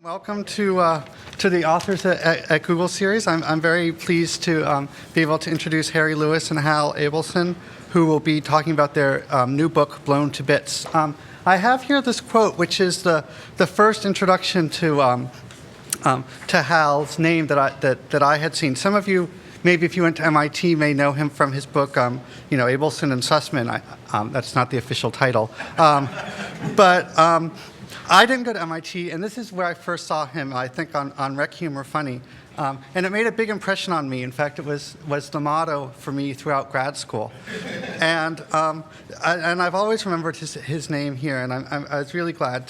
Welcome to the authors at Google series. I'm very pleased to be able to introduce Harry Lewis and Hal Abelson, who will be talking about their new book, Blown to Bits. I have here this quote, which is the first introduction to Hal's name that I had seen. Some of you, maybe if you went to MIT, may know him from his book, Abelson and Sussman. That's not the official title, but. I didn't go to MIT, and this is where I first saw him, I think, on Rec Humor Funny. And it made a big impression on me. In fact, it was the motto for me throughout grad school. And I've always remembered his name here, and I was really glad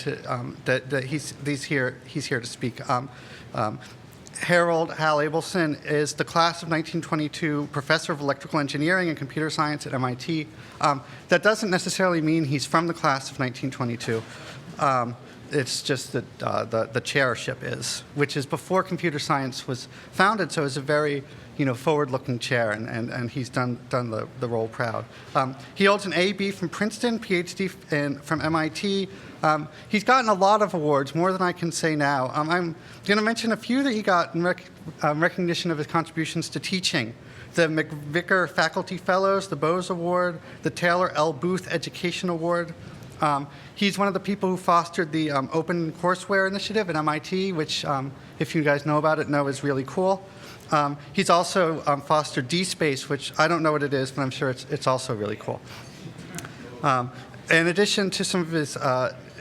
that he's here to speak. Harold Hal Abelson is the class of 1922 professor of electrical engineering and computer science at MIT. That doesn't necessarily mean he's from the class of 1922. It's just that the chairship is, which is before computer science was founded, so it's a very forward-looking chair, and he's done the role proud. He holds an A.B. from Princeton, PhD from MIT. He's gotten a lot of awards, more than I can say now. I'm going to mention a few that he got in recognition of his contributions to teaching. The McVicker Faculty Fellows, the Bose Award, the Taylor L. Booth Education Award. He's one of the people who fostered the Open Courseware Initiative at MIT, which, if you guys know about it, is really cool. He's also fostered DSpace, which I don't know what it is, but I'm sure it's also really cool. In addition to some of his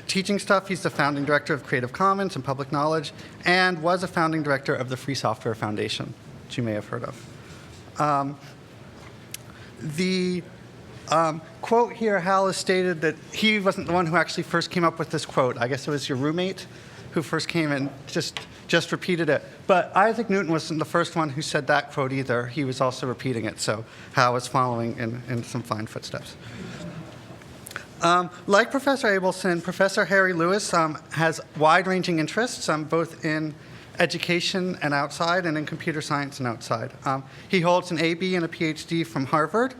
teaching stuff, he's the founding director of Creative Commons and Public Knowledge, and was a founding director of the Free Software Foundation, which you may have heard of. The quote here, Hal has stated that he wasn't the one who actually first came up with this quote. I guess it was your roommate who first came and just repeated it. But Isaac Newton wasn't the first one who said that quote either. He was also repeating it, so Hal was following in some fine footsteps. Like Professor Abelson, Professor Harry Lewis has wide-ranging interests, both in education and outside, and in computer science and outside. He holds an A.B. and a Ph.D. from Harvard.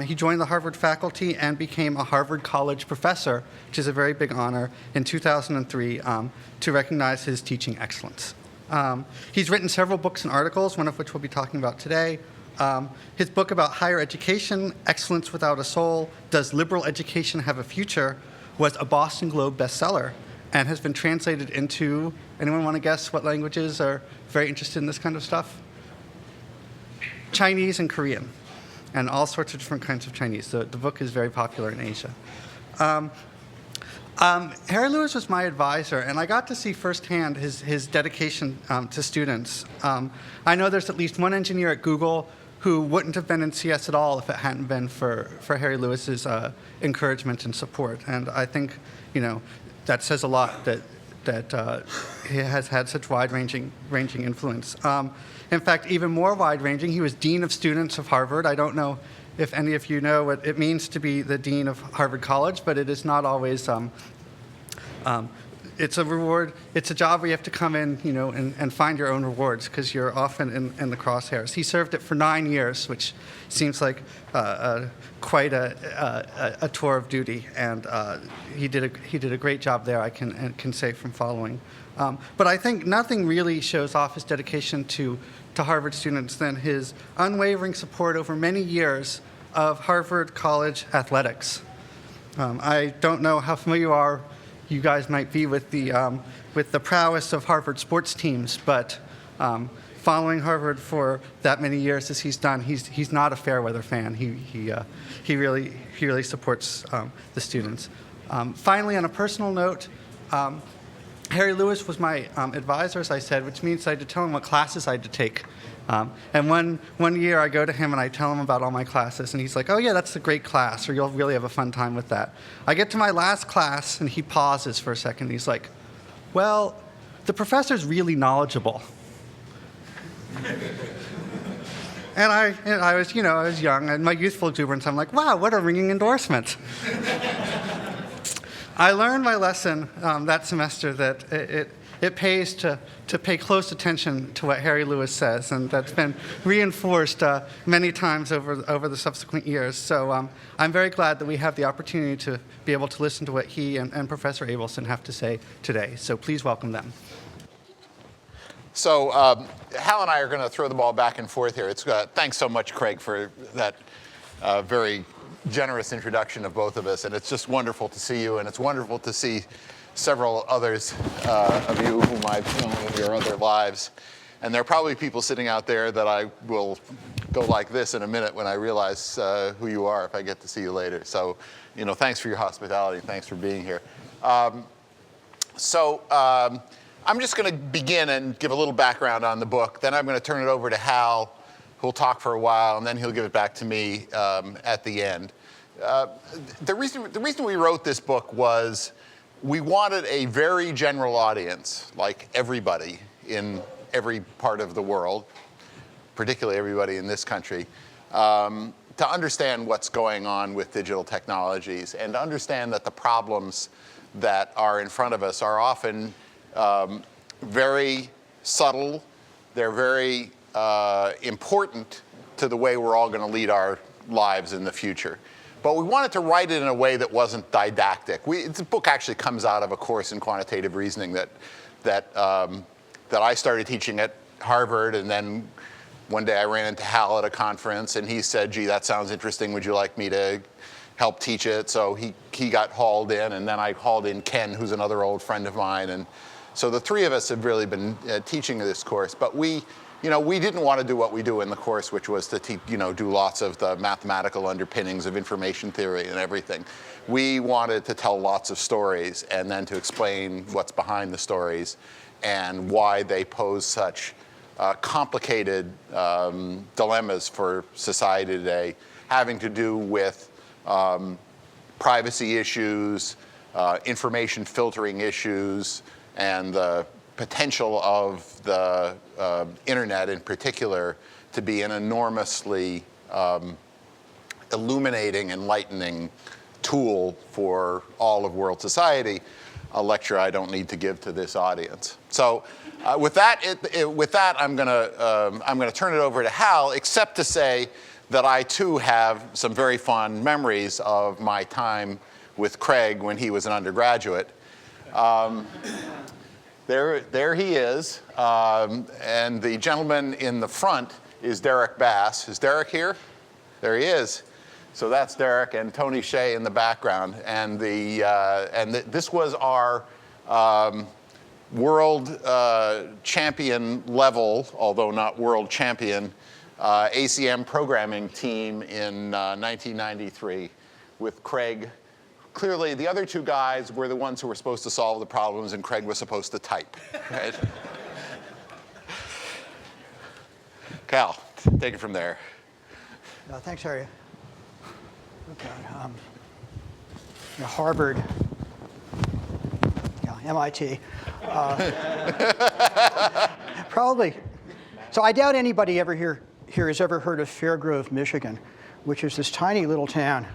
He joined the Harvard faculty and became a Harvard College professor, which is a very big honor, in 2003 to recognize his teaching excellence. He's written several books and articles, one of which we'll be talking about today. His book about higher education, Excellence Without a Soul, Does Liberal Education Have a Future?, was a Boston Globe bestseller and has been translated into, anyone want to guess what languages are very interested in this kind of stuff? Chinese and Korean, and all sorts of different kinds of Chinese. The book is very popular in Asia. Harry Lewis was my advisor, and I got to see firsthand his dedication to students. I know there's at least one engineer at Google who wouldn't have been in CS at all if it hadn't been for Harry Lewis's encouragement and support. And I think that says a lot that he has had such wide-ranging influence. In fact, even more wide-ranging, he was Dean of Students of Harvard. I don't know if any of you know what it means to be the Dean of Harvard College, but it is not always, it's a reward. It's a job where you have to come in, and find your own rewards, because you're often in the crosshairs. He served it for 9 years, which seems like quite a tour of duty, and he did a great job there, I can say from following. But I think nothing really shows off his dedication to Harvard students than his unwavering support over many years of Harvard College athletics. I don't know how familiar you guys might be with the prowess of Harvard sports teams, but following Harvard for that many years as he's done, he's not a fair weather fan. He really supports the students. Finally, on a personal note, Harry Lewis was my advisor, as I said, which means I had to tell him what classes I had to take. And one year I go to him and I tell him about all my classes, and he's like, "Oh yeah, that's a great class, or you'll really have a fun time with that." I get to my last class and he pauses for a second. He's like, "Well, the professor's really knowledgeable." And I was young, and my youthful exuberance, I'm like, "Wow, what a ringing endorsement." I learned my lesson that semester that it pays to pay close attention to what Harry Lewis says, and that's been reinforced many times over the subsequent years. So I'm very glad that we have the opportunity to be able to listen to what he and Professor Abelson have to say today. So please welcome them. So Hal and I are going to throw the ball back and forth here. Thanks so much, Craig, for that very generous introduction of both of us. And it's just wonderful to see you, and it's wonderful to see several others of you whom I've known in your other lives. And there are probably people sitting out there that I will go like this in a minute when I realize who you are if I get to see you later. So, thanks for your hospitality. Thanks for being here. I'm just going to begin and give a little background on the book. Then I'm going to turn it over to Hal, who'll talk for a while, and then he'll give it back to me at the end. The reason we wrote this book was we wanted a very general audience, like everybody in every part of the world, particularly everybody in this country, to understand what's going on with digital technologies and to understand that the problems that are in front of us are often very subtle. They're very important to the way we're all going to lead our lives in the future. But we wanted to write it in a way that wasn't didactic. The book actually comes out of a course in quantitative reasoning that I started teaching at Harvard, and then one day I ran into Hal at a conference, and he said, "Gee, that sounds interesting. Would you like me to help teach it?" So he got hauled in, and then I hauled in Ken, who's another old friend of mine, and so the three of us have really been teaching this course. But we didn't want to do what we do in the course, which was to do lots of the mathematical underpinnings of information theory and everything. We wanted to tell lots of stories and then to explain what's behind the stories and why they pose such complicated dilemmas for society today, having to do with privacy issues, information filtering issues, and the potential of the internet in particular to be an enormously illuminating, enlightening tool for all of world society, a lecture I don't need to give to this audience. So with that, I'm going to turn it over to Hal, except to say that I too have some very fond memories of my time with Craig when he was an undergraduate. There he is, and the gentleman in the front is Derek Bass. Is Derek here? There he is. So that's Derek, and Tony Shea in the background. And this was our world champion level, although not world champion, ACM programming team in 1993 with Craig. Clearly, the other two guys were the ones who were supposed to solve the problems, and Craig was supposed to type. Right? Cal, take it from there. Thanks, Harry. Okay. Harvard, MIT. Probably. So I doubt anybody here has ever heard of Fairgrove, Michigan, which is this tiny little town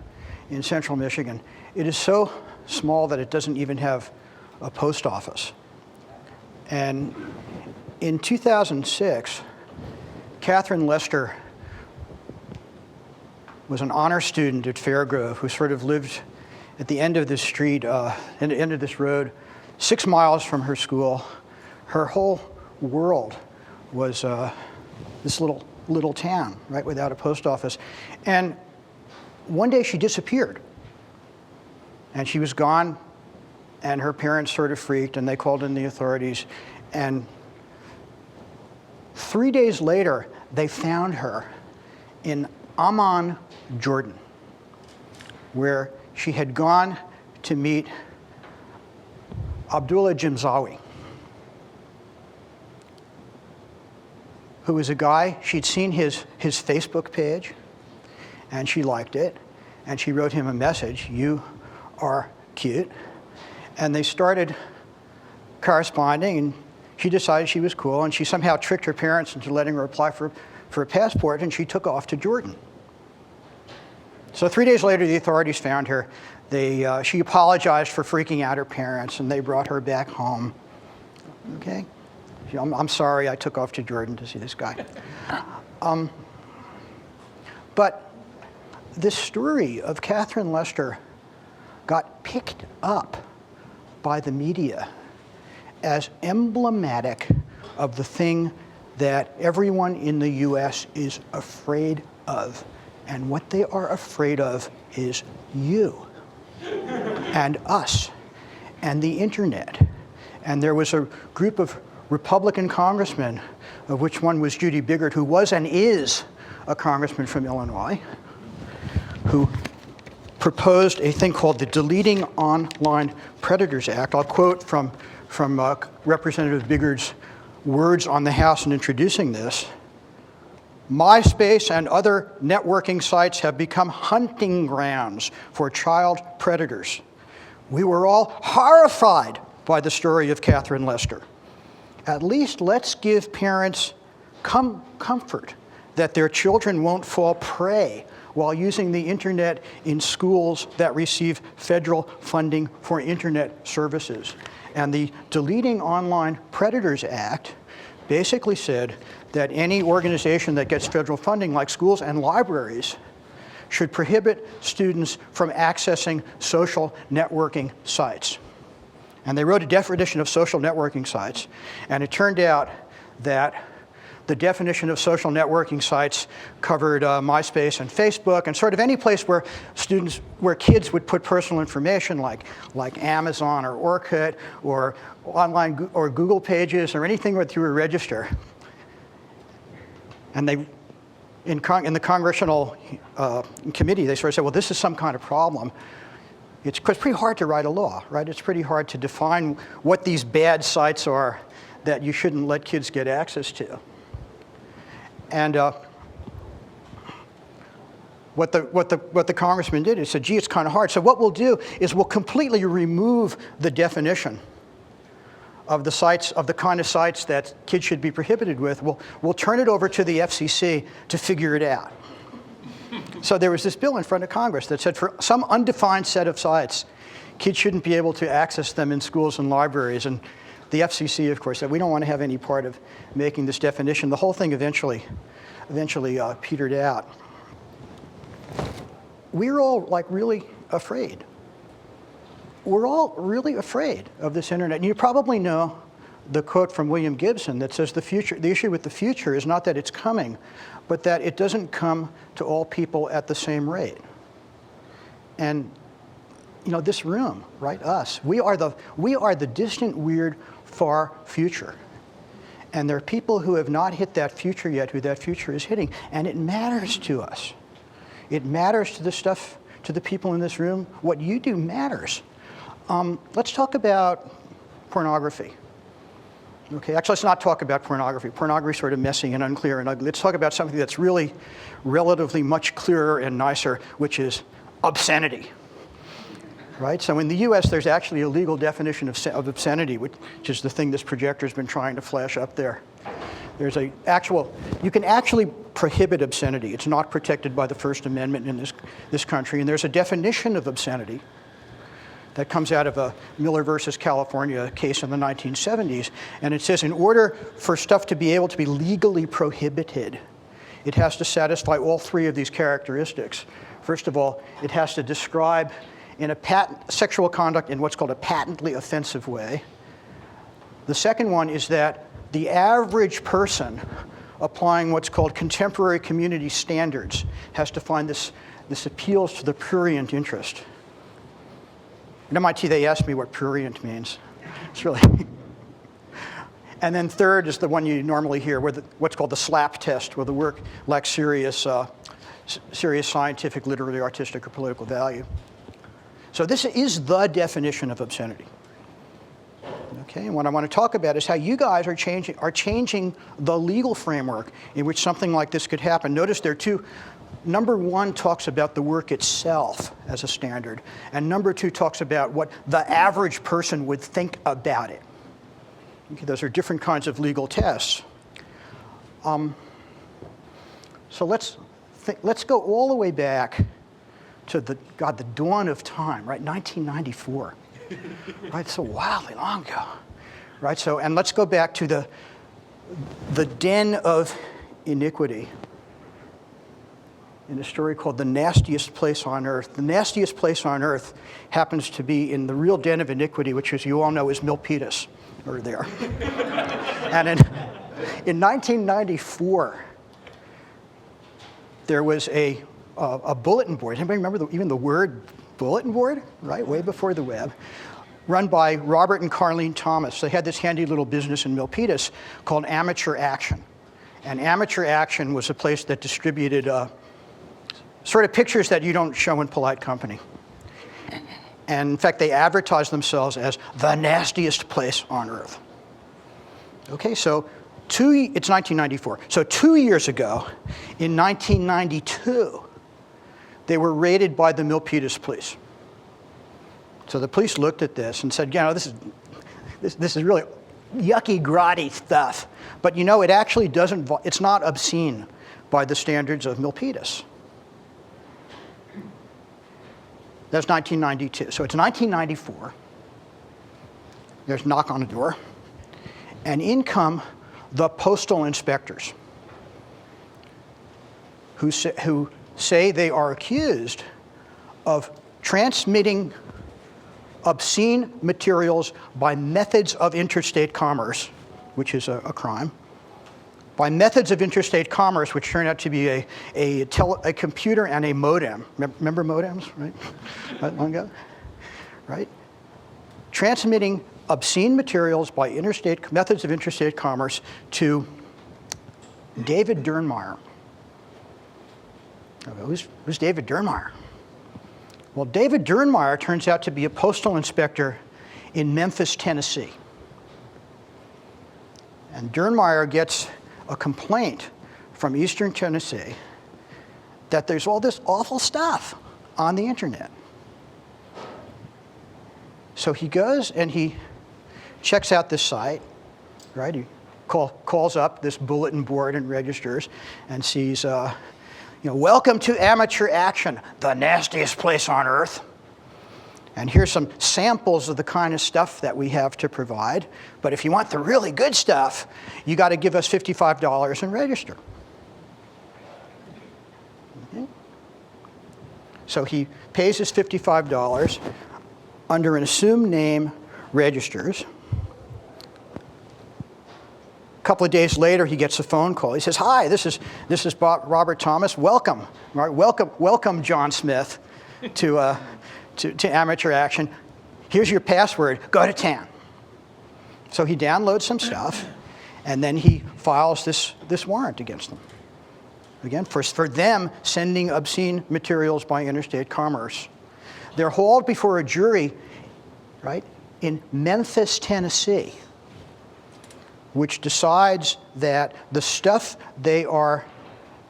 in central Michigan. It is so small that it doesn't even have a post office. And in 2006, Catherine Lester was an honor student at Fairgrove who sort of lived at the end of this street, at the end of this road, 6 miles from her school. Her whole world was this little town, right, without a post office. And one day she disappeared. And she was gone, and her parents sort of freaked, and they called in the authorities. And 3 days later, they found her in Amman, Jordan, where she had gone to meet Abdullah Jimzawi, who was a guy, she'd seen his Facebook page, and she liked it, and she wrote him a message, "You are cute," and they started corresponding, and she decided she was cool, and she somehow tricked her parents into letting her apply for a passport, and she took off to Jordan. So 3 days later, the authorities found her. She apologized for freaking out her parents, and they brought her back home. Okay? I'm sorry I took off to Jordan to see this guy. But this story of Catherine Lester got picked up by the media as emblematic of the thing that everyone in the US is afraid of. And what they are afraid of is you and us and the internet. And there was a group of Republican congressmen, of which one was Judy Biggert, who was and is a congressman from Illinois, who proposed a thing called the Deleting Online Predators Act. I'll quote from Representative Biggert's words on the House in introducing this. MySpace and other networking sites have become hunting grounds for child predators. We were all horrified by the story of Catherine Lester. At least let's give parents comfort that their children won't fall prey while using the internet in schools that receive federal funding for internet services. And the Deleting Online Predators Act basically said that any organization that gets federal funding, like schools and libraries, should prohibit students from accessing social networking sites. And they wrote a definition of social networking sites, and it turned out that the definition of social networking sites covered MySpace and Facebook, and sort of any place where kids would put personal information, like Amazon or Orkut or online or Google Pages or anything through a register. And they, in the congressional committee, they sort of said, well, this is some kind of problem. It's pretty hard to write a law, right? It's pretty hard to define what these bad sites are that you shouldn't let kids get access to. And what the congressman did is said, gee, it's kind of hard. So what we'll do is we'll completely remove the definition of the sites, of the kind of sites that kids should be prohibited with. We'll turn it over to the FCC to figure it out. So there was this bill in front of Congress that said for some undefined set of sites, kids shouldn't be able to access them in schools and libraries. And the FCC, of course, said we don't want to have any part of making this definition. The whole thing eventually petered out. We're all really afraid. We're all really afraid of this internet. And you probably know the quote from William Gibson that says the issue with the future is not that it's coming, but that it doesn't come to all people at the same rate. And this room, right, us, we are the distant, weird, far future. And there are people who have not hit that future yet, who that future is hitting, and it matters to us. It matters to the people in this room. What you do matters. Let's talk about pornography. Okay, actually, let's not talk about pornography. Pornography is sort of messy and unclear and ugly. Let's talk about something that's really relatively much clearer and nicer, which is obscenity. Right? So in the US, there's actually a legal definition of obscenity, which is the thing this projector's been trying to flash up there. There's you can actually prohibit obscenity. It's not protected by the First Amendment in this country. And there's a definition of obscenity that comes out of a Miller versus California case in the 1970s. And it says in order for stuff to be able to be legally prohibited, it has to satisfy all three of these characteristics. First of all, it has to describe sexual conduct in what's called a patently offensive way. The second one is that the average person applying what's called contemporary community standards has to find this appeals to the prurient interest. At MIT, they asked me what prurient means. It's really... And then third is the one you normally hear, what's called the SLAP test, where the work lacks serious scientific, literary, artistic, or political value. So this is the definition of obscenity. Okay, and what I want to talk about is how you guys are changing the legal framework in which something like this could happen. Notice there are two. Number one talks about the work itself as a standard, and number two talks about what the average person would think about it. Okay, those are different kinds of legal tests. So let's go all the way back to the dawn of time, right? 1994, right? So wildly long ago, right? So, and let's go back to the den of iniquity in a story called The Nastiest Place on Earth. The nastiest place on earth happens to be in the real den of iniquity, which, as you all know, is Milpitas, or there. And In 1994, there was a bulletin board. Anybody remember even the word bulletin board? Right, way before the web. Run by Robert and Carlene Thomas. They had this handy little business in Milpitas called Amateur Action. And Amateur Action was a place that distributed sort of pictures that you don't show in polite company. And in fact, they advertised themselves as the nastiest place on earth. Okay, so it's 1994. So 2 years ago, in 1992, they were raided by the Milpitas police. So the police looked at this and said, this is really yucky, grotty stuff. But it actually it's not obscene by the standards of Milpitas. That's 1992. So it's 1994. There's a knock on the door. And in come the postal inspectors who say they are accused of transmitting obscene materials by methods of interstate commerce, which is a crime, by methods of interstate commerce, which turned out to be a computer and a modem. Remember modems, right? Not long ago, right? Transmitting obscene materials by methods of interstate commerce to David Durnmeyer. Who's David Durnmeyer? Well, David Durnmeyer turns out to be a postal inspector in Memphis, Tennessee. And Durnmeyer gets a complaint from Eastern Tennessee that there's all this awful stuff on the internet. So he goes and he checks out this site, right? He calls up this bulletin board and registers and sees, welcome to Amateur Action, the nastiest place on earth. And here's some samples of the kind of stuff that we have to provide. But if you want the really good stuff, you got to give us $55 and register. Okay. So he pays his $55 under an assumed name, registers. A couple of days later, he gets a phone call. He says, "Hi, this is Robert Thomas. Welcome, right? Welcome, John Smith, to Amateur Action. Here's your password. Go to town." So he downloads some stuff, and then he files this warrant against them. Again, for them sending obscene materials by interstate commerce. They're hauled before a jury, right, in Memphis, Tennessee, which decides that the stuff they are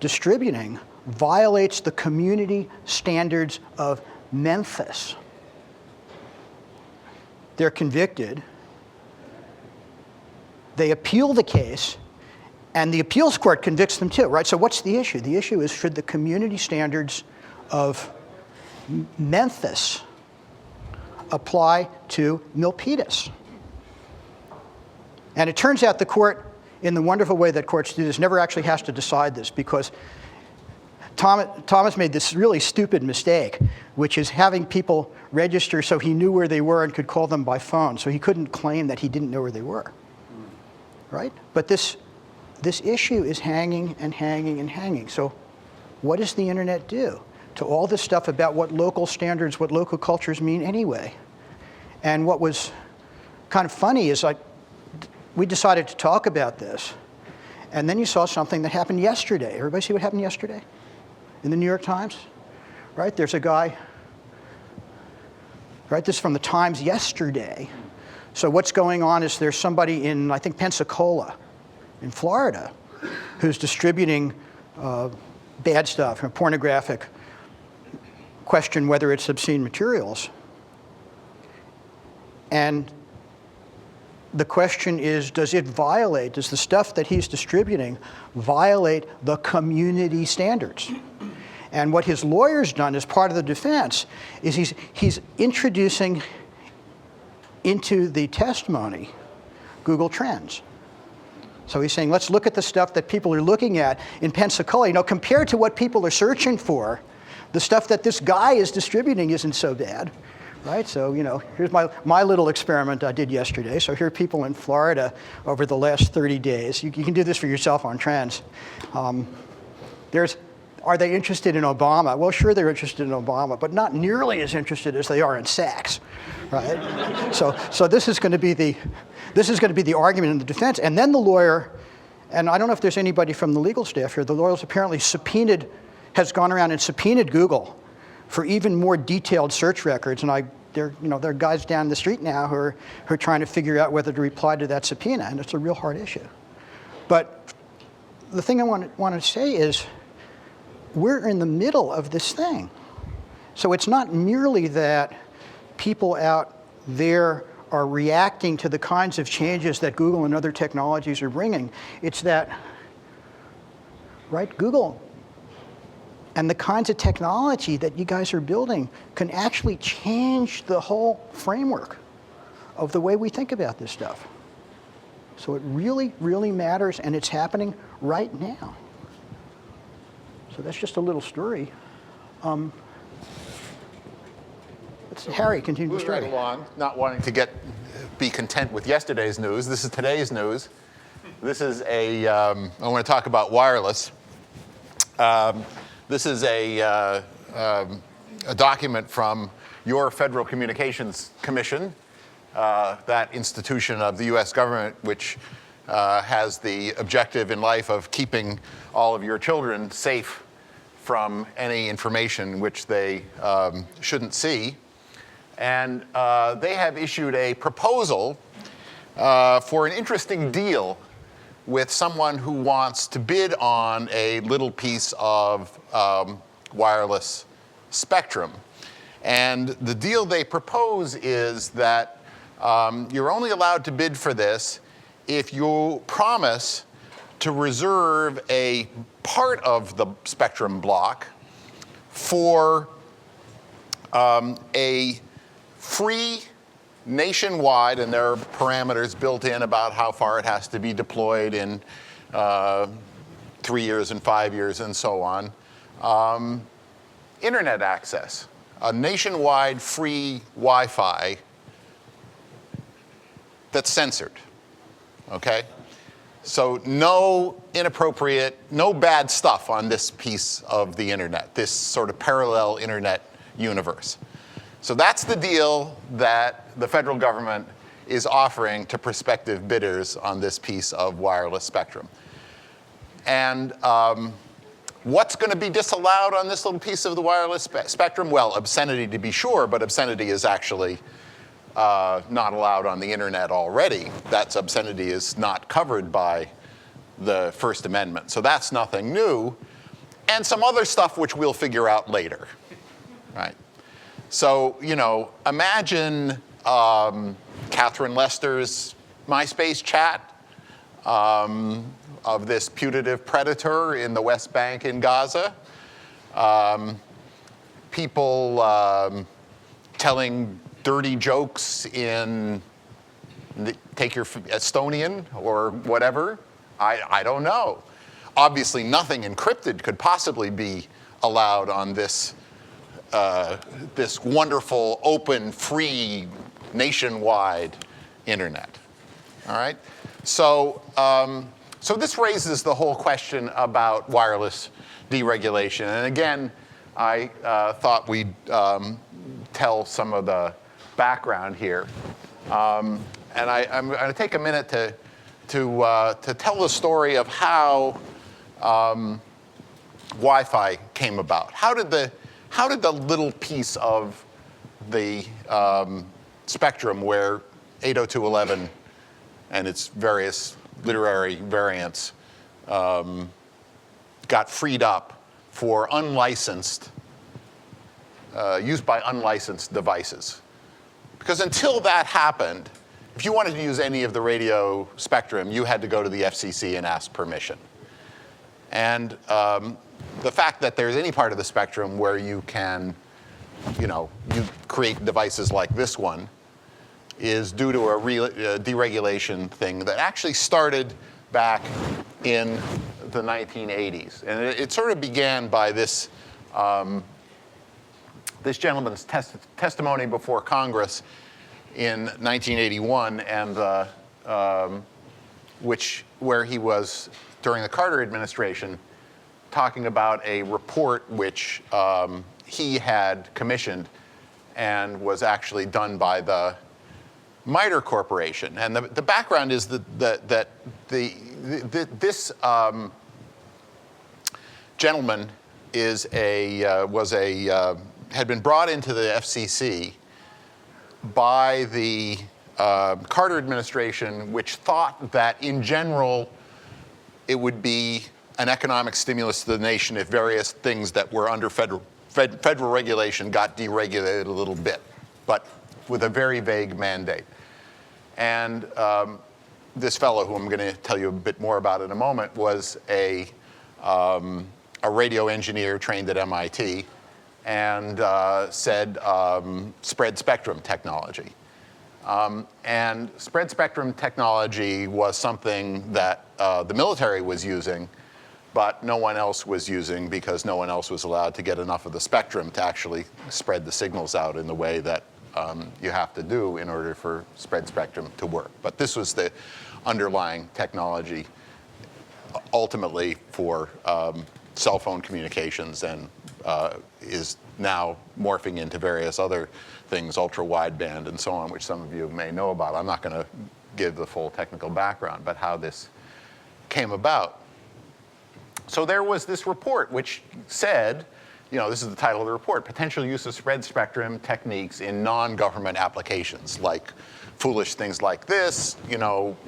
distributing violates the community standards of Memphis. They're convicted. They appeal the case, and the appeals court convicts them too, right? So what's the issue? The issue is, should the community standards of Memphis apply to Milpitas? And it turns out the court, in the wonderful way that courts do this, never actually has to decide this, because Thomas made this really stupid mistake, which is having people register so he knew where they were and could call them by phone. So he couldn't claim that he didn't know where they were, right? But this issue is hanging and hanging and hanging. So what does the internet do to all this stuff about what local standards, what local cultures mean anyway? And what was kind of funny is we decided to talk about this, and then you saw something that happened yesterday. Everybody see what happened yesterday in the New York Times? Right, there's a guy, right, this is from the Times yesterday. So what's going on is there's somebody in, I think, Pensacola in Florida who's distributing bad stuff, pornographic, question whether it's obscene materials. And the question is, does the stuff that he's distributing violate the community standards? And what his lawyer's done as part of the defense is he's introducing into the testimony Google Trends. So he's saying, let's look at the stuff that people are looking at in Pensacola. Compared to what people are searching for, the stuff that this guy is distributing isn't so bad, right? So, here's my little experiment I did yesterday. So here are people in Florida over the last 30 days. You can do this for yourself on Trends. Are they interested in Obama? Well, sure, they're interested in Obama, but not nearly as interested as they are in sex, right? So this is going to be the argument in the defense, and then the lawyer. And I don't know if there's anybody from the legal staff here. The lawyers apparently has gone around and subpoenaed Google for even more detailed search records. And there are guys down the street now who are trying to figure out whether to reply to that subpoena, and it's a real hard issue. But the thing I want to say is we're in the middle of this thing. So it's not merely that people out there are reacting to the kinds of changes that Google and other technologies are bringing. It's that, right, Google and the kinds of technology that you guys are building can actually change the whole framework of the way we think about this stuff. So it really, really matters, and it's happening right now. So that's just a little story. Harry, continue the story. Moving right along, not wanting to be content with yesterday's news. This is today's news. This is I want to talk about wireless. This is a document from your Federal Communications Commission, that institution of the US government which has the objective in life of keeping all of your children safe from any information which they shouldn't see. And they have issued a proposal for an interesting deal with someone who wants to bid on a little piece of wireless spectrum. And the deal they propose is that you're only allowed to bid for this if you promise to reserve a part of the spectrum block for a free nationwide, and there are parameters built in about how far it has to be deployed in 3 years and 5 years and so on, internet access, a nationwide free Wi-Fi that's censored, okay? So no inappropriate, no bad stuff on this piece of the internet, this sort of parallel internet universe. So that's the deal that the federal government is offering to prospective bidders on this piece of wireless spectrum. And what's going to be disallowed on this little piece of the wireless spectrum? Well, obscenity to be sure, but obscenity is actually not allowed on the internet already. That obscenity is not covered by the First Amendment. So that's nothing new. And some other stuff which we'll figure out later, right? So, imagine Catherine Lester's MySpace chat of this putative predator in the West Bank in Gaza. People telling dirty jokes in, take your Estonian or whatever. I don't know. Obviously, nothing encrypted could possibly be allowed on this this wonderful, open, free, nationwide internet. All right? So, so this raises the whole question about wireless deregulation. And again, I thought we'd tell some of the background here. And I'm going to take a minute to tell the story of how Wi-Fi came about. How did the little piece of the spectrum where 802.11 and its various literary variants got freed up for unlicensed, used by unlicensed devices? Because until that happened, if you wanted to use any of the radio spectrum, you had to go to the FCC and ask permission. And the fact that there's any part of the spectrum where you can, you create devices like this one is due to a deregulation thing that actually started back in the 1980s. And it sort of began by this this gentleman's testimony before Congress in 1981, and where he was, during the Carter administration, talking about a report which he had commissioned and was actually done by the MITRE Corporation. And the background is that this gentleman had been brought into the FCC by the Carter administration, which thought that in general it would be an economic stimulus to the nation if various things that were under federal regulation got deregulated a little bit, but with a very vague mandate. And this fellow, who I'm going to tell you a bit more about in a moment, was a radio engineer trained at MIT, and said spread spectrum technology. And spread spectrum technology was something that the military was using, but no one else was using because no one else was allowed to get enough of the spectrum to actually spread the signals out in the way that you have to do in order for spread spectrum to work. But this was the underlying technology ultimately for cell phone communications, and is now morphing into various other things, ultra-wideband and so on, which some of you may know about. I'm not going to give the full technical background, but how this came about. So there was this report which said, this is the title of the report, potential use of spread spectrum techniques in non-government applications, like foolish things like this,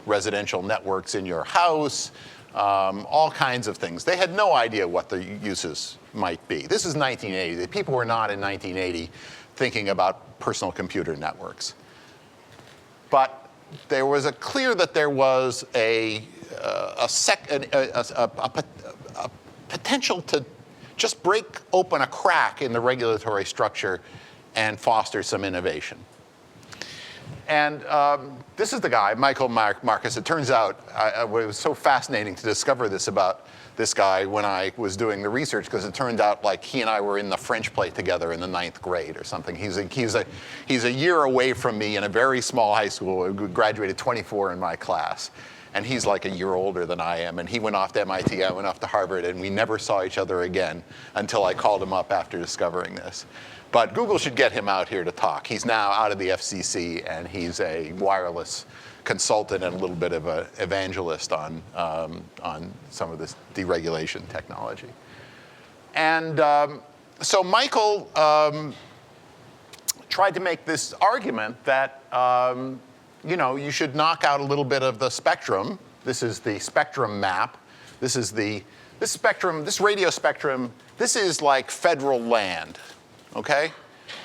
residential networks in your house, all kinds of things. They had no idea what the uses might be. This is 1980. The people were not in 1980 thinking about personal computer networks. But there was clear that there was a potential to just break open a crack in the regulatory structure and foster some innovation. And this is the guy, Michael Marcus. It turns out, it was so fascinating to discover this about this guy when I was doing the research, because it turned out like he and I were in the French play together in the 9th grade or something. He's a year away from me in a very small high school. We graduated 24 in my class. And he's like a year older than I am. And he went off to MIT, I went off to Harvard, and we never saw each other again until I called him up after discovering this. But Google should get him out here to talk. He's now out of the FCC, and he's a wireless consultant and a little bit of an evangelist on some of this deregulation technology. And so Michael tried to make this argument that you should knock out a little bit of the spectrum. This is the spectrum map. This spectrum, this radio spectrum, this is like federal land, okay?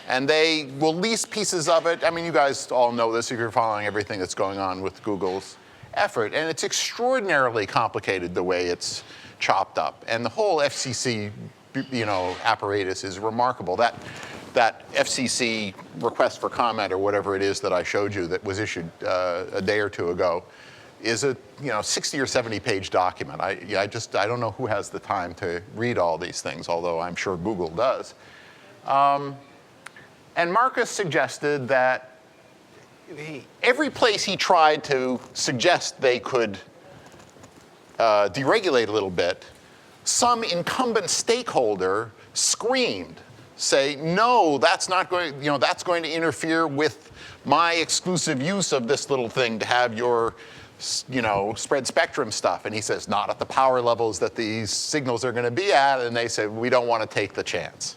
And they will lease pieces of it. I mean, you guys all know this if you're following everything that's going on with Google's effort. And it's extraordinarily complicated the way it's chopped up. And the whole FCC, apparatus is remarkable. That FCC request for comment, or whatever it is that I showed you that was issued a day or two ago, is a 60 or 70 page document. I don't know who has the time to read all these things, although I'm sure Google does. And Marcus suggested that every place he tried to suggest they could deregulate a little bit, some incumbent stakeholder screamed, say, no, that's not going, that's going to interfere with my exclusive use of this little thing to have your, spread spectrum stuff. And he says, not at the power levels that these signals are going to be at. And they said, we don't want to take the chance.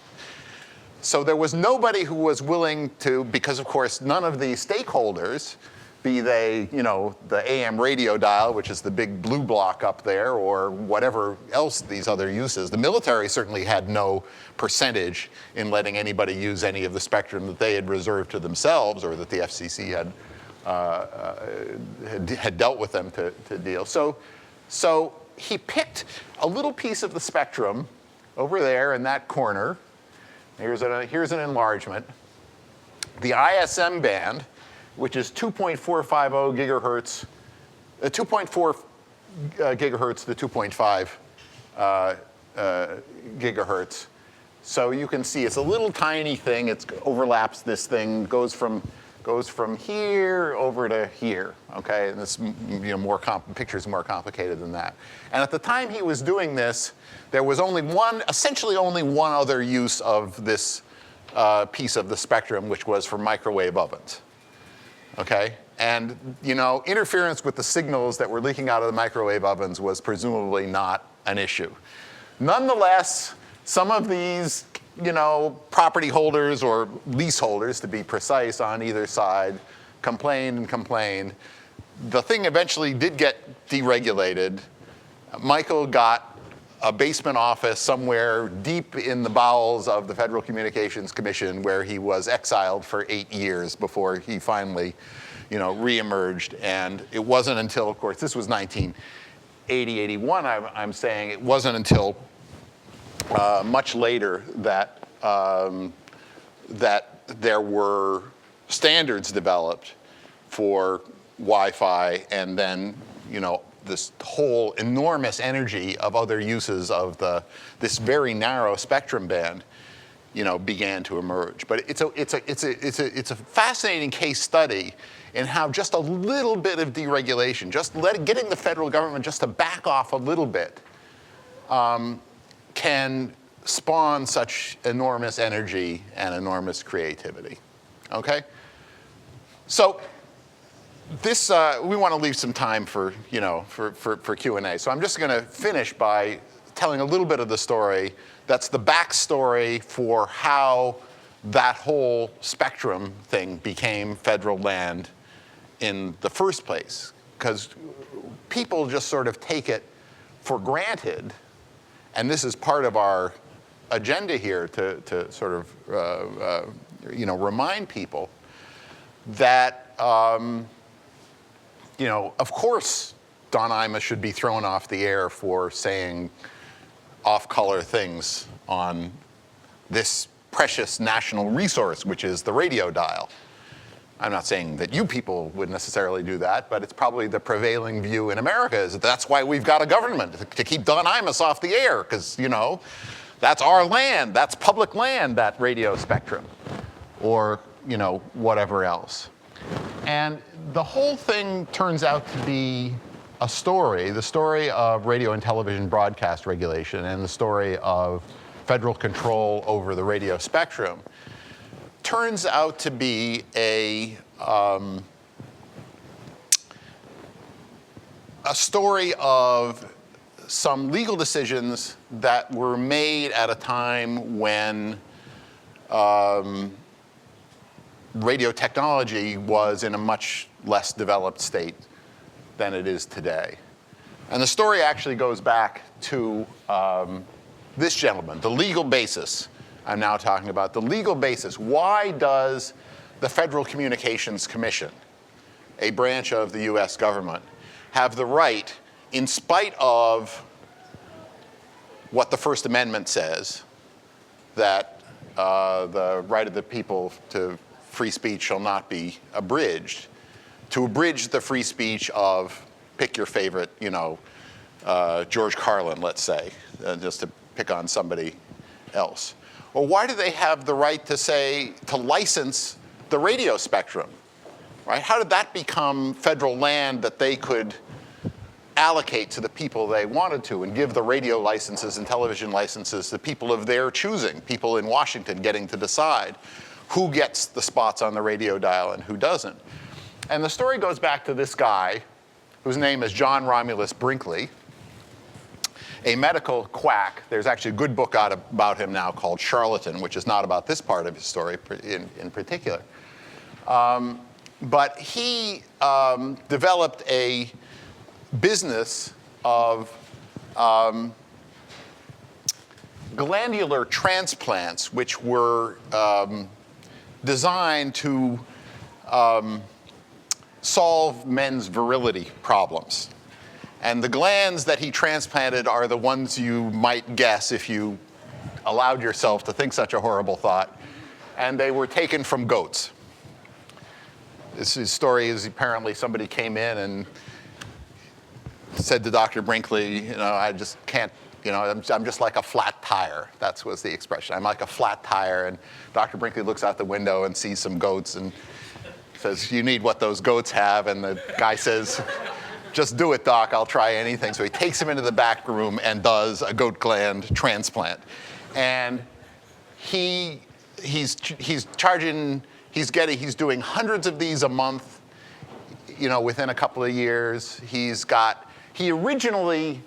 So there was nobody who was willing to, because of course none of the stakeholders, be they, the AM radio dial, which is the big blue block up there, or whatever else these other uses. The military certainly had no percentage in letting anybody use any of the spectrum that they had reserved to themselves, or that the FCC had dealt with them to deal. So he picked a little piece of the spectrum over there in that corner. Here's an enlargement. The ISM band, which is 2.450 gigahertz, 2.4 gigahertz to 2.5 gigahertz. So you can see it's a little tiny thing. It overlaps this thing, goes from here over to here. Okay, and this picture's more complicated than that. And at the time he was doing this, there was essentially only one other use of this piece of the spectrum, which was for microwave ovens. Okay, and interference with the signals that were leaking out of the microwave ovens was presumably not an issue. Nonetheless, some of these, property holders or leaseholders, to be precise, on either side, complained and complained. The thing eventually did get deregulated. Michael got a basement office somewhere deep in the bowels of the Federal Communications Commission, where he was exiled for 8 years before he finally, reemerged. And it wasn't until, of course, this was 1980, 81, I'm saying, it wasn't until much later that there were standards developed for Wi-Fi, and then this whole enormous energy of other uses of this very narrow spectrum band began to emerge. But it's a fascinating case study in how just a little bit of deregulation, getting the federal government just to back off a little bit, can spawn such enormous energy and enormous creativity. Okay? So this, we want to leave some time for Q&A. So I'm just going to finish by telling a little bit of the story. That's the backstory for how that whole spectrum thing became federal land in the first place. Because people just sort of take it for granted, and this is part of our agenda here to sort of remind people that of course Don Imus should be thrown off the air for saying off-color things on this precious national resource, which is the radio dial. I'm not saying that you people would necessarily do that, but it's probably the prevailing view in America is that that's why we've got a government, to keep Don Imus off the air, because, that's our land, that's public land, that radio spectrum, or, whatever else. And the whole thing turns out to be a story, the story of radio and television broadcast regulation and the story of federal control over the radio spectrum, turns out to be a story of some legal decisions that were made at a time when radio technology was in a much less developed state than it is today. And the story actually goes back to this gentleman, the legal basis. I'm now talking about the legal basis. Why does the Federal Communications Commission, a branch of the US government, have the right, in spite of what the First Amendment says, that the right of the people to free speech shall not be abridged, to abridge the free speech of, pick your favorite, George Carlin, let's say, just to pick on somebody else? Or why do they have the right to license the radio spectrum, right? How did that become federal land that they could allocate to the people they wanted to and give the radio licenses and television licenses to people of their choosing, people in Washington getting to decide who gets the spots on the radio dial and who doesn't? And the story goes back to this guy, whose name is John Romulus Brinkley, a medical quack. There's actually a good book out about him now called Charlatan, which is not about this part of his story in particular. But he developed a business of glandular transplants, which were designed to solve men's virility problems. And the glands that he transplanted are the ones you might guess if you allowed yourself to think such a horrible thought. And they were taken from goats. His story is apparently somebody came in and said to Dr. Brinkley, I just can't You know, I'm just like a flat tire. That was the expression. I'm like a flat tire. And Dr. Brinkley looks out the window and sees some goats and says, you need what those goats have. And the guy says, just do it, Doc. I'll try anything. So he takes him into the back room and does a goat gland transplant. And he's doing hundreds of these a month, you know, within a couple of years. He originally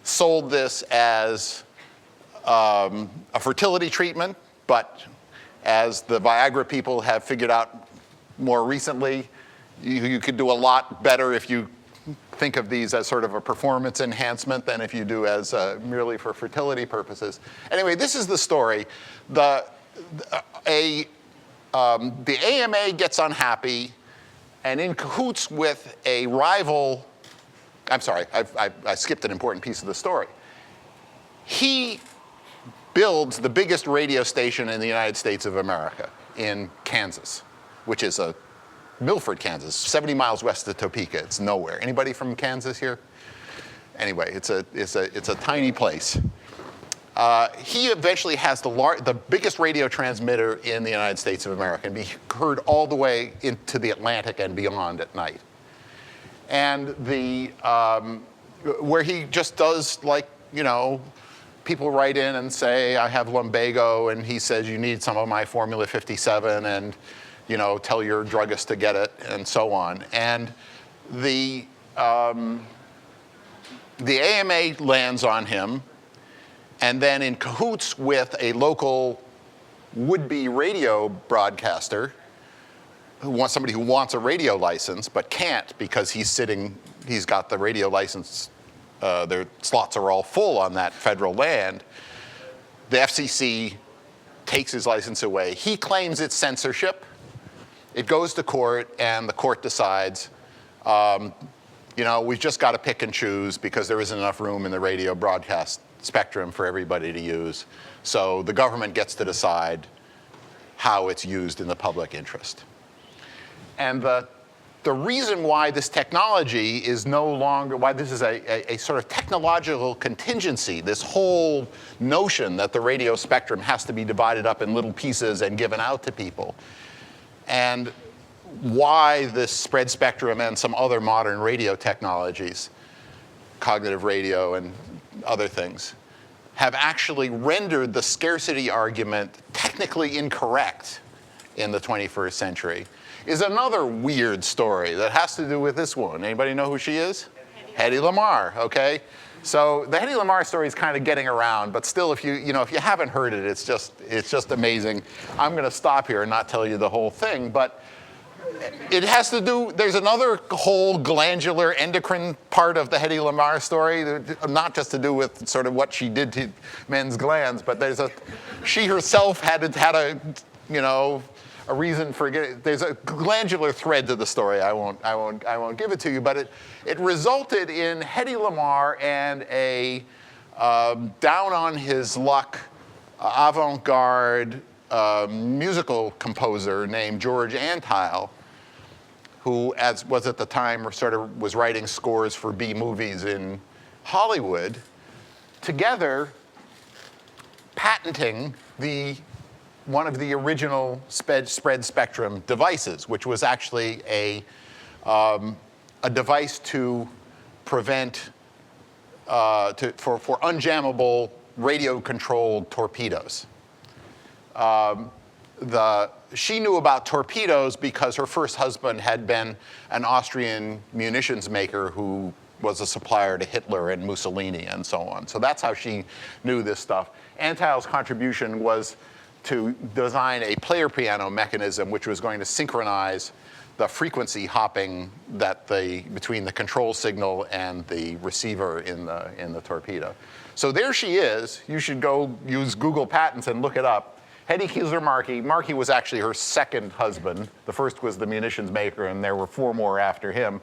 sold this as a fertility treatment, but as the Viagra people have figured out more recently, you could do a lot better if you think of these as sort of a performance enhancement than if you do as merely for fertility purposes. Anyway, this is the story. The AMA gets unhappy, and in cahoots with a rival, I'm sorry, I skipped an important piece of the story. He builds the biggest radio station in the United States of America in Kansas, which is Milford, Kansas, 70 miles west of Topeka. It's nowhere. Anybody from Kansas here? Anyway, it's a tiny place. He eventually has the biggest radio transmitter in the United States of America and be heard all the way into the Atlantic and beyond at night. And where he just does, like, you know, people write in and say, I have lumbago, and he says, you need some of my Formula 57, and, you know, tell your druggist to get it, and so on. And the AMA lands on him, and then in cahoots with a local would-be radio broadcaster, somebody who wants a radio license but can't because he's got the radio license, their slots are all full on that federal land. The FCC takes his license away. He claims it's censorship. It goes to court, and the court decides, you know, we've just got to pick and choose because there isn't enough room in the radio broadcast spectrum for everybody to use. So the government gets to decide how it's used in the public interest. And the reason why this technology is no longer, why this is a sort of technological contingency, this whole notion that the radio spectrum has to be divided up in little pieces and given out to people, and why this spread spectrum and some other modern radio technologies, cognitive radio and other things, have actually rendered the scarcity argument technically incorrect in the 21st century, is another weird story that has to do with this woman. Anybody know who she is? Hedy Lamarr, okay? So the Hedy Lamarr story is kind of getting around, but still, if you haven't heard it, it's just amazing. I'm going to stop here and not tell you the whole thing, but it has to do, there's another whole glandular endocrine part of the Hedy Lamarr story, not just to do with sort of what she did to men's glands, but she herself had a reason for getting, there's a glandular thread to the story. I won't give it to you, but it resulted in Hedy Lamarr and a down on his luck avant-garde musical composer named George Antheil, who was at the time was writing scores for B movies in Hollywood, together patenting one of the original spread spectrum devices, which was actually a device to prevent for unjammable radio-controlled torpedoes. She knew about torpedoes because her first husband had been an Austrian munitions maker who was a supplier to Hitler and Mussolini and so on. So that's how she knew this stuff. Antheil's contribution was to design a player piano mechanism which was going to synchronize the frequency hopping between the control signal and the receiver in the torpedo. So there she is. You should go use Google Patents and look it up. Hedy Keeler Markey. Markey was actually her second husband. The first was the munitions maker, and there were 4 more after him.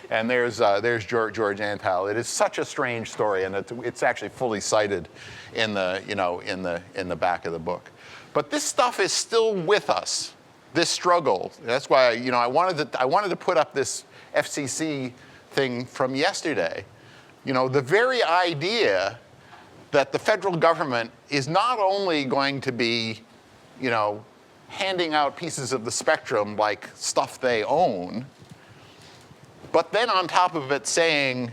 And there's George Antheil. It is such a strange story, and it's actually fully cited in the back of the book. But this stuff is still with us. This struggle. That's why I wanted to put up this FCC thing from yesterday. The very idea that the federal government is not only going to be, handing out pieces of the spectrum like stuff they own, but then on top of it saying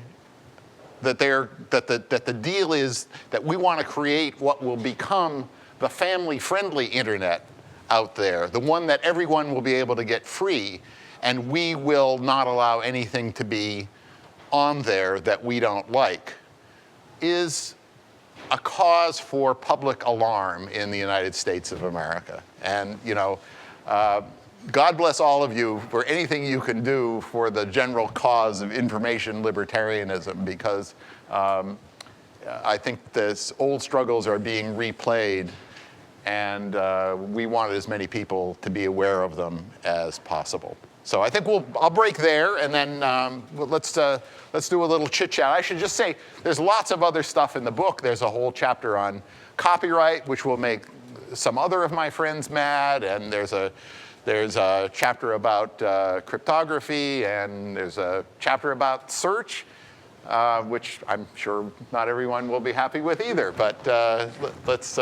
that the deal is that we want to create what will become the family-friendly internet out there, the one that everyone will be able to get free, and we will not allow anything to be on there that we don't like, is a cause for public alarm in the United States of America. And, God bless all of you for anything you can do for the general cause of information libertarianism, because I think these old struggles are being replayed, and we want as many people to be aware of them as possible. So I think I'll break there, and then let's do a little chit chat. I should just say there's lots of other stuff in the book. There's a whole chapter on copyright, which will make some other of my friends mad, and there's a chapter about cryptography, and there's a chapter about search, which I'm sure not everyone will be happy with either. But let's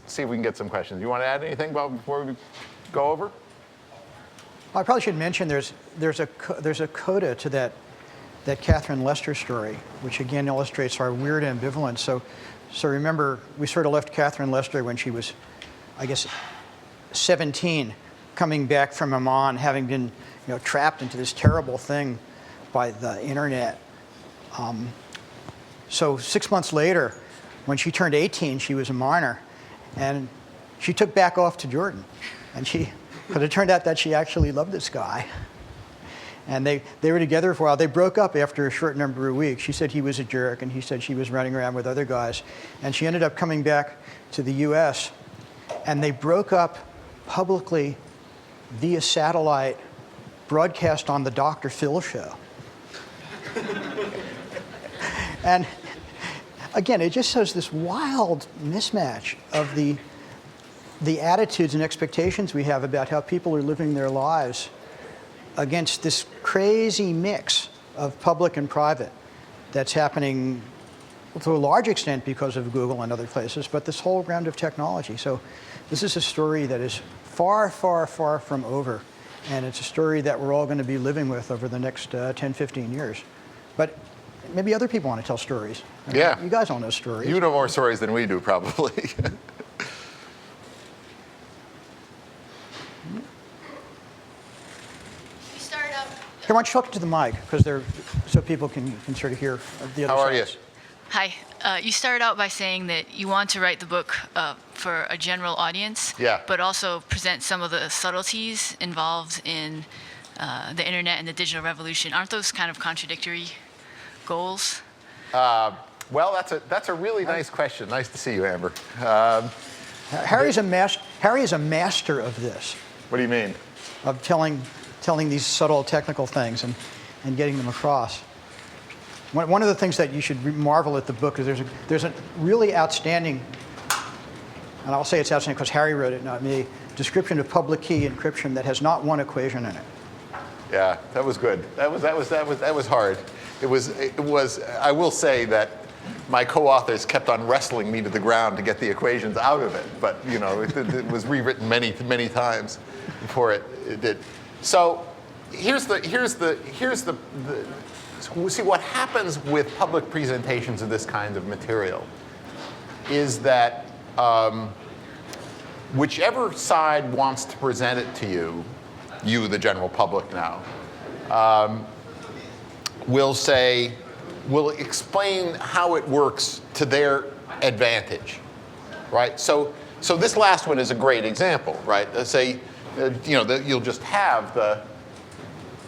see if we can get some questions. You want to add anything before we go over? I probably should mention there's a coda to that Catherine Lester story, which again illustrates our weird ambivalence. So remember, we sort of left Catherine Lester when she was, I guess, 17, coming back from Amman, having been trapped into this terrible thing by the internet. So 6 months later, when she turned 18, she was a minor, and she took back off to Jordan, but it turned out that she actually loved this guy. And they were together for a while. They broke up after a short number of weeks. She said he was a jerk, and he said she was running around with other guys. And she ended up coming back to the US, and they broke up publicly via satellite, broadcast on the Dr. Phil show. And again, it just shows this wild mismatch of the attitudes and expectations we have about how people are living their lives against this crazy mix of public and private that's happening to a large extent because of Google and other places, but this whole round of technology. So this is a story that is far, far, far from over, and it's a story that we're all going to be living with over the next 10, 15 years. But maybe other people want to tell stories. Yeah. You guys all know stories. You know more stories than we do, probably. Here, why don't you talk to the mic, so people can sort of hear the other How are you? sides. Hi. You started out by saying that you want to write the book for a general audience, Yeah. but also present some of the subtleties involved in the internet and the digital revolution. Aren't those kind of contradictory goals? Well, that's a really nice question. Nice to see you, Amber. Harry's a master of this, What do you mean? of telling these subtle technical things and getting them across. One of the things that you should marvel at the book is there's a really outstanding, and I'll say it's outstanding because Harry wrote it, not me, description of public key encryption that has not one equation in it. Yeah, that was good. That was hard. It was. I will say that my co-authors kept on wrestling me to the ground to get the equations out of it, but it was rewritten many times before it did. So here's the see what happens with public presentations of this kind of material is that whichever side wants to present it to you the general public now, will explain how it works to their advantage, right? So this last one is a great example, right? Let's say, you'll just have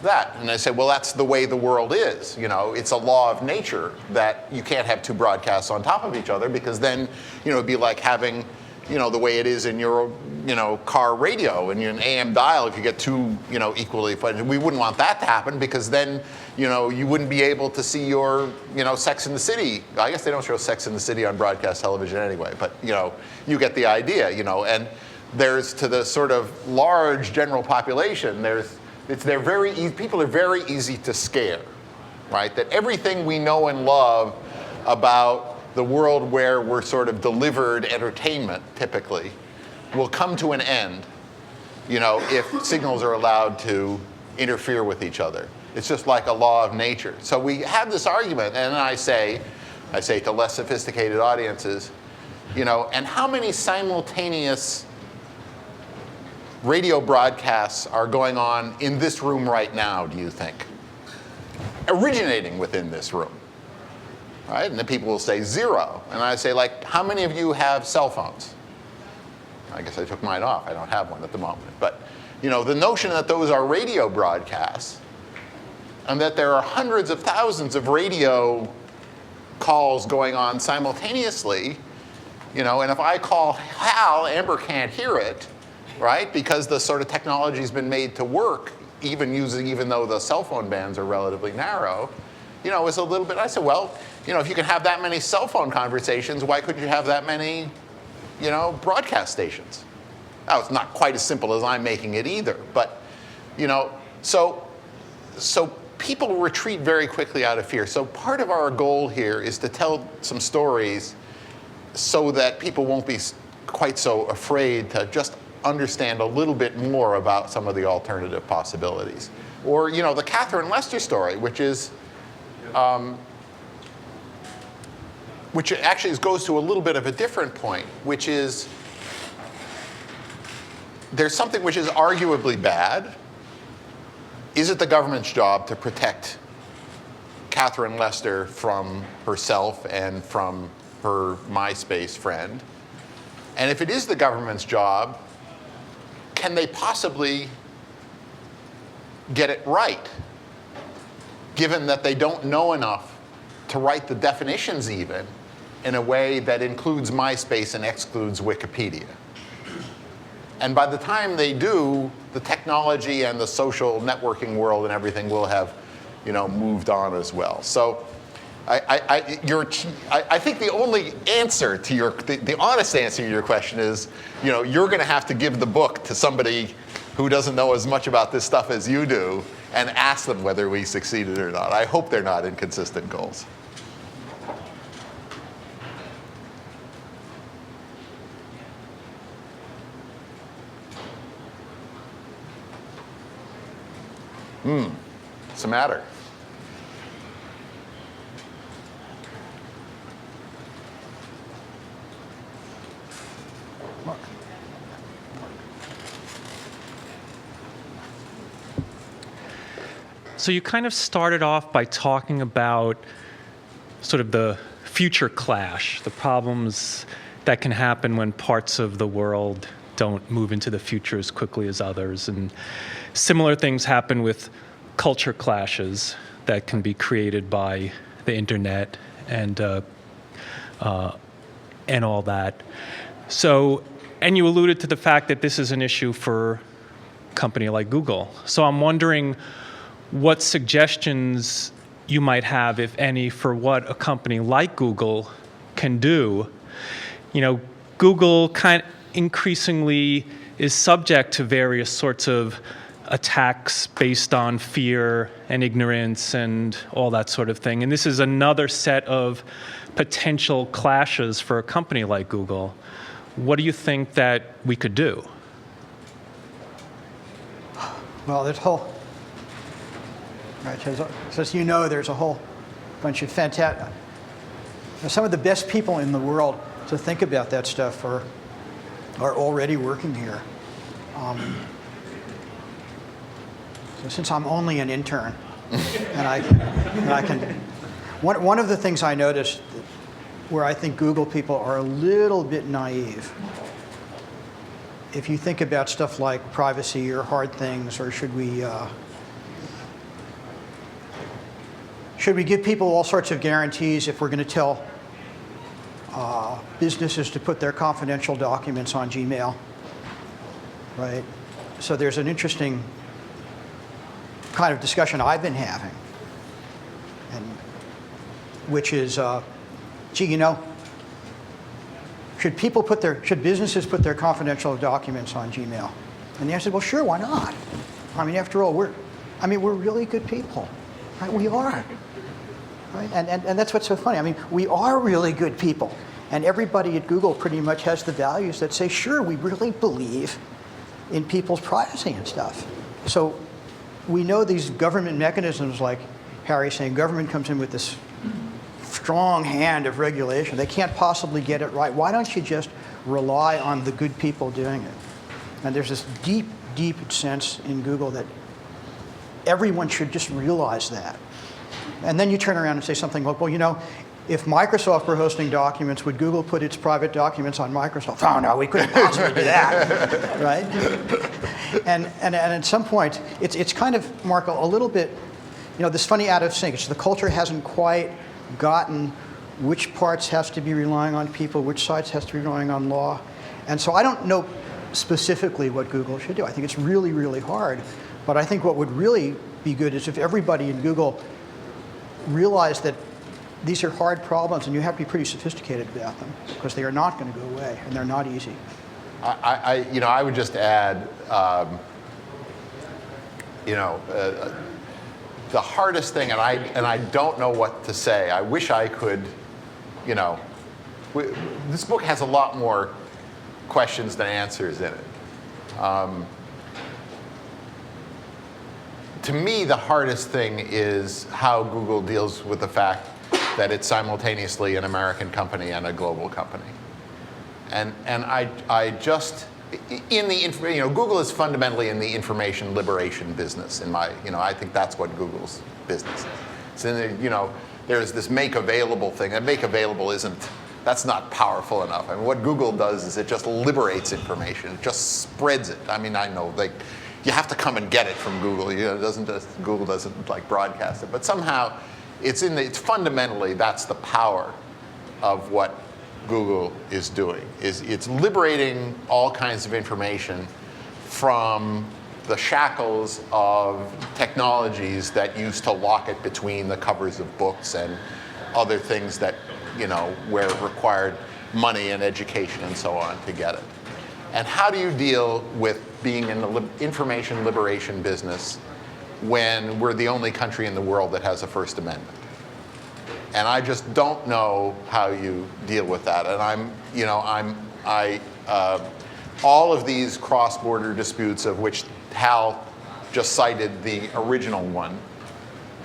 that, and I say, well, that's the way the world is. It's a law of nature that you can't have two broadcasts on top of each other, because then, it'd be like having, the way it is in your, car radio and an AM dial. If you get two, equally, we wouldn't want that to happen, because then, you wouldn't be able to see your, Sex in the City. I guess they don't show Sex in the City on broadcast television anyway, but, you get the idea, and there's, to the sort of large general population, people are very easy to scare, right? That everything we know and love about, the world where we're sort of delivered entertainment, typically, will come to an end, if signals are allowed to interfere with each other. It's just like a law of nature. So we have this argument, and I say to less sophisticated audiences, and how many simultaneous radio broadcasts are going on in this room right now, do you think? Originating within this room, right? And then people will say 0. And I say, how many of you have cell phones? I guess I took mine off. I don't have one at the moment. But, the notion that those are radio broadcasts and that there are hundreds of thousands of radio calls going on simultaneously, and if I call Hal, Amber can't hear it, right? Because the sort of technology has been made to work, even though the cell phone bands are relatively narrow, it's a little bit, I said, well, if you can have that many cell phone conversations, why couldn't you have that many, broadcast stations? Now, it's not quite as simple as I'm making it either, but, so people retreat very quickly out of fear. So part of our goal here is to tell some stories so that people won't be quite so afraid to just understand a little bit more about some of the alternative possibilities. Or, the Catherine Lester story, which actually goes to a little bit of a different point, which is there's something which is arguably bad. Is it the government's job to protect Catherine Lester from herself and from her MySpace friend? And if it is the government's job, can they possibly get it right, given that they don't know enough to write the definitions even in a way that includes MySpace and excludes Wikipedia? And by the time they do, the technology and the social networking world and everything will have, moved on as well. So I think the only answer to the honest answer to your question is, you're going to have to give the book to somebody who doesn't know as much about this stuff as you do and ask them whether we succeeded or not. I hope they're not inconsistent goals. What's the matter? So you kind of started off by talking about sort of the future clash, the problems that can happen when parts of the world don't move into the future as quickly as others. And similar things happen with culture clashes that can be created by the internet and all that. So, and you alluded to the fact that this is an issue for a company like Google. So I'm wondering what suggestions you might have, if any, for what a company like Google can do. Google kind of increasingly is subject to various sorts of attacks based on fear and ignorance and all that sort of thing. And this is another set of potential clashes for a company like Google. What do you think that we could do? Well, there's whole, right, so as you know, there's a whole bunch of fantastic, some of the best people in the world to think about that stuff are already working here. So since I'm only an intern, and I can, one of the things I noticed where I think Google people are a little bit naive, if you think about stuff like privacy or hard things, or should we give people all sorts of guarantees if we're going to tell businesses to put their confidential documents on Gmail, right? So there's an interesting kind of discussion I've been having, and which is, should businesses put their confidential documents on Gmail? And the answer is, well, sure, why not? I mean, after all, we're really good people, right? We are. Right? And that's what's so funny. I mean, we are really good people. And everybody at Google pretty much has the values that say, sure, we really believe in people's privacy and stuff. So we know these government mechanisms, like Harry's saying, government comes in with this strong hand of regulation. They can't possibly get it right. Why don't you just rely on the good people doing it? And there's this deep, deep sense in Google that everyone should just realize that. And then you turn around and say something like, well, you know, if Microsoft were hosting documents, would Google put its private documents on Microsoft? Oh, no, we couldn't possibly do that, right? And at some point, it's kind of, Mark, a little bit, you know, this funny out of sync. It's the culture hasn't quite gotten which parts has to be relying on people, which sides has to be relying on law. And so I don't know specifically what Google should do. I think it's really, really hard. But I think what would really be good is if everybody in Google realized that these are hard problems and you have to be pretty sophisticated about them because they are not going to go away and they're not easy. I would just add, the hardest thing, and I don't know what to say. I wish I could, this book has a lot more questions than answers in it. To me, the hardest thing is how Google deals with the fact that it's simultaneously an American company and a global company. And I just, Google is fundamentally in the information liberation business. I think that's what Google's business is. So there's this make available thing. And make available that's not powerful enough. I mean, what Google does is it just liberates information. It just spreads it. I mean, I know, you have to come and get it from Google. Google doesn't broadcast it, but somehow it's fundamentally that's the power of what Google is doing. It's liberating all kinds of information from the shackles of technologies that used to lock it between the covers of books and other things that where it required money and education and so on to get it. And how do you deal with being in the information liberation business when we're the only country in the world that has a First Amendment? And I just don't know how you deal with that. And all of these cross-border disputes, of which Hal just cited the original one,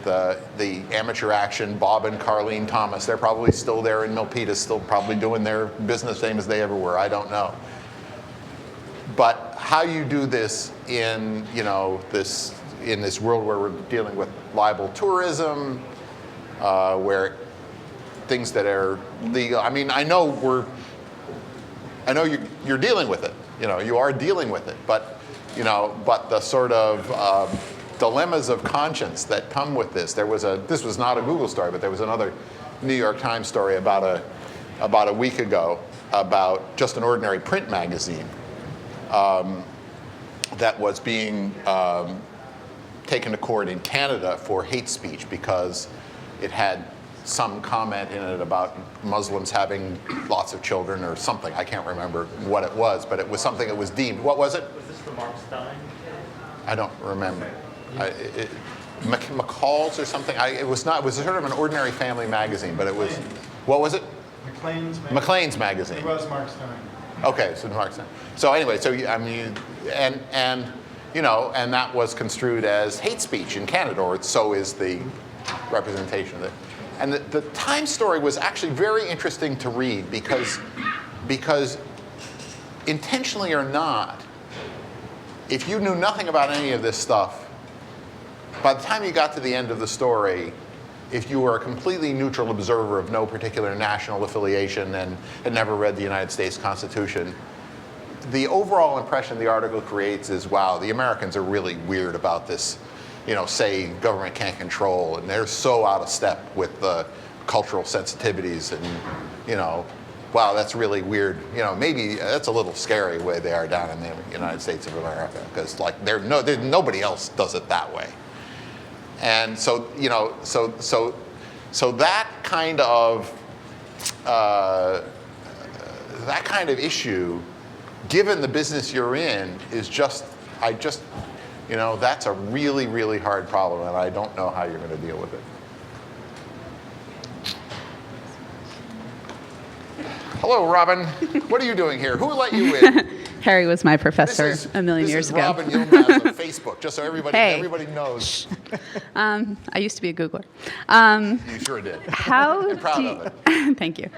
the amateur action, Bob and Carlene Thomas, they're probably still there in Milpitas, still probably doing their business same as they ever were. I don't know. But how you do this in this world where we're dealing with libel tourism, where things that are legal. I mean, I know you're dealing with it. You are dealing with it. But the sort of dilemmas of conscience that come with this. This was not a Google story, but there was another New York Times story about a week ago about just an ordinary print magazine that was being taken to court in Canada for hate speech because it had some comment in it about Muslims having lots of children or something. I can't remember what it was, but it was something that was deemed. What was it? Was this the Mark Stein? I don't remember. McCall's or something. It was not. It was sort of an ordinary family magazine, but it was. What was it? McLean's magazine. It was Mark Stein. Okay, so Mark Stein. So anyway, and that was construed as hate speech in Canada, or so is the representation of it. And the Times story was actually very interesting to read because intentionally or not, if you knew nothing about any of this stuff, by the time you got to the end of the story, if you were a completely neutral observer of no particular national affiliation and had never read the United States Constitution, the overall impression the article creates is, wow, the Americans are really weird about this, say government can't control, and they're so out of step with the cultural sensitivities, and, wow, that's really weird. Maybe that's a little scary the way they are down in the United States of America, because nobody else does it that way. And so, so that kind of issue, given the business you're in, is that's a really, really hard problem, and I don't know how you're going to deal with it. Hello, Robin. What are you doing here? Who let you in? Harry was my professor a million years ago. This is Robin Yilmaz of Facebook, just so everybody knows. I used to be a Googler. You sure did. How I'm proud do of it. Thank you.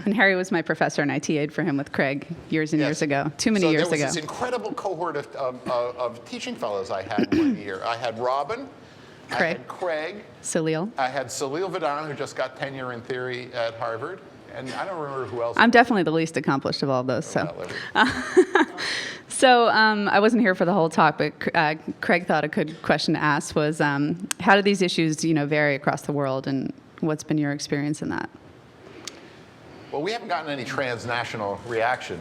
And Harry was my professor, and I TA'd for him with Craig years and years ago. Too many years ago. So there was this incredible cohort of teaching fellows I had one year. I had Robin. Craig. I had Craig. Salil. I had Salil Vedant, who just got tenure in theory at Harvard. And I don't remember who else. I'm definitely the least accomplished of all of those. So I wasn't here for the whole talk, but Craig thought a good question to ask was, how do these issues, vary across the world, and what's been your experience in that? Well, we haven't gotten any transnational reaction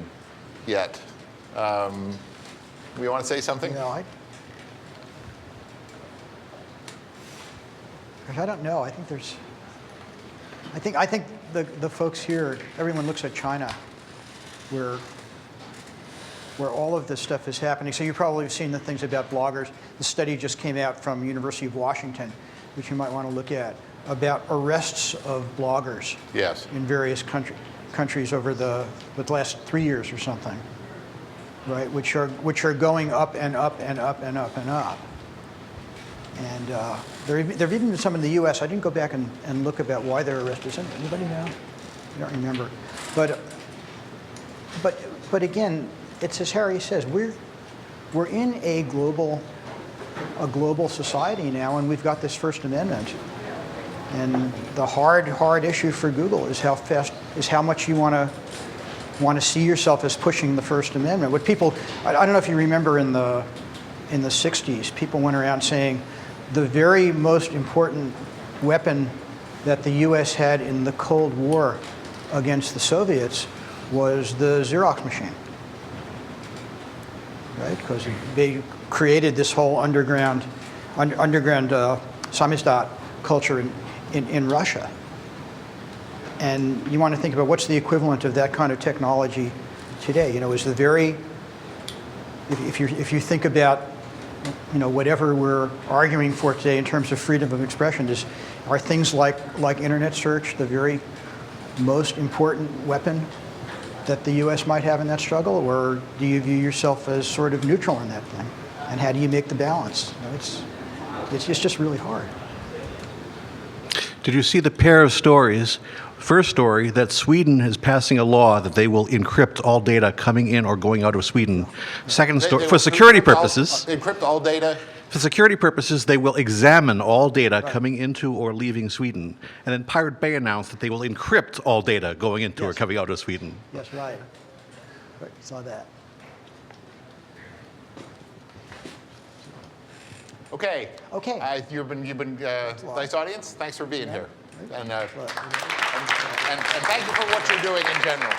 yet. We want to say something? No, I don't know. I think there's. I think the folks here, everyone looks at China, where all of this stuff is happening. So you probably have seen the things about bloggers. The study just came out from University of Washington, which you might want to look at, about arrests of bloggers. Yes. In various countries over the last 3 years or something, right? Which are going up and up and up and up and up. And there have even been some in the U.S. I didn't go back and look about why they're arrested. Anybody know? I don't remember. But again, it's as Harry says, we're in a global society now, and we've got this First Amendment. And the hard issue for Google is how much you want to see yourself as pushing the First Amendment. What people, I don't know if you remember in the 60s, people went around saying the very most important weapon that the U.S. had in the Cold War against the Soviets was the Xerox machine, right? Because they created this whole underground samizdat culture in Russia. And you want to think about what's the equivalent of that kind of technology today. Is the very, if you think about whatever we're arguing for today in terms of freedom of expression, are things like internet search the very most important weapon that the U.S. might have in that struggle, or do you view yourself as sort of neutral in that thing? And how do you make the balance? It's just really hard. Did you see the pair of stories? First story, that Sweden is passing a law that they will encrypt all data coming in or going out of Sweden. Second story, for security purposes. Encrypt all data? For security purposes, they will examine all data coming into or leaving Sweden. And then Pirate Bay announced that they will encrypt all data going into or coming out of Sweden. Yes, right. Saw that. Okay. Okay. You've been nice audience. Thanks for being here, and thank you for what you're doing in general.